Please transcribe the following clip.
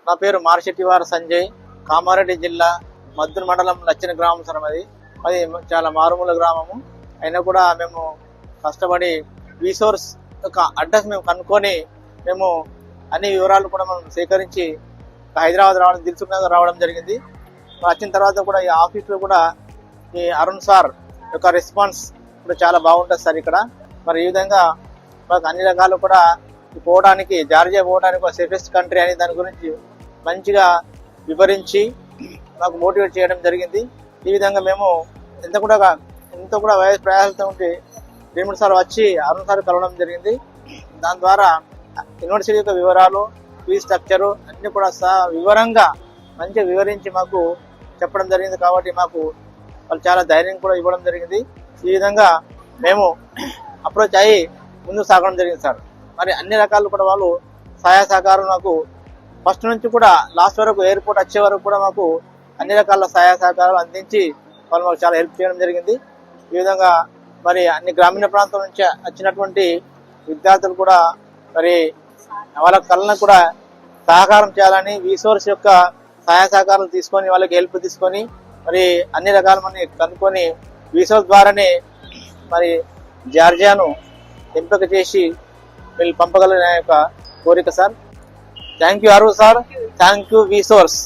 నా పేరు మార్షెట్టివారి సంజయ్, కామారెడ్డి జిల్లా మద్దూరు మండలం లచ్చిన గ్రామం సార్. అది చాలా మారుమూల గ్రామము అయినా కూడా మేము కష్టపడి రీసోర్స్ యొక్క అడ్రస్ మేము కనుక్కొని మేము అన్ని వివరాలు కూడా మనం సేకరించి హైదరాబాద్ రావడం, దిల్సుఖ్ నగర్ రావడం జరిగింది. వచ్చిన తర్వాత కూడా ఈ ఆఫీస్లో కూడా ఈ అరుణ్ సార్ యొక్క రెస్పాన్స్ కూడా చాలా బాగుంటుంది సార్ ఇక్కడ. మరి ఈ విధంగా మాకు అన్ని రకాలు కూడా పోవడానికి, జార్జియా పోవడానికి ఒక సేఫెస్ట్ కంట్రీ అని దాని గురించి మంచిగా వివరించి మాకు మోటివేట్ చేయడం జరిగింది. ఈ విధంగా మేము ఎంత కూడా ప్రయాసంతో ఉంటే రేముడు సార్ వచ్చి అరుణ్ సార్ కలవడం జరిగింది. దాని ద్వారా యూనివర్సిటీ యొక్క వివరాలు, ఫీ స్ట్రక్చరు అన్ని కూడా వివరంగా మంచిగా వివరించి మాకు చెప్పడం జరిగింది. కాబట్టి మాకు వాళ్ళు చాలా ధైర్యం కూడా ఇవ్వడం జరిగింది. ఈ విధంగా మేము అప్రోచ్ అయ్యి ముందుకు సాగడం జరిగింది సార్. మరి అన్ని రకాలు కూడా వాళ్ళు సహాయ సహకారాలు మాకు ఫస్ట్ నుంచి కూడా లాస్ట్ వరకు, ఎయిర్పోర్ట్ వచ్చే వరకు కూడా మాకు అన్ని రకాల సహాయ సహకారాలు అందించి వాళ్ళు మాకు చాలా హెల్ప్ చేయడం జరిగింది. ఈ విధంగా మరి అన్ని గ్రామీణ ప్రాంతం నుంచి వచ్చినటువంటి విద్యార్థులు కూడా మరి వాళ్ళ కళను కూడా సహకారం చేయాలని రీసోర్స్ యొక్క సహాయ సహకారాలు తీసుకొని వాళ్ళకి హెల్ప్ తీసుకొని మరి అన్ని రకాల మంది కనుక్కొని రీసోర్స్ ద్వారానే మరి జార్జియాను ఎంపిక చేసి వీళ్ళు పంపగలనే యొక్క కోరిక sir. Thank you Arun sir, thank you resource.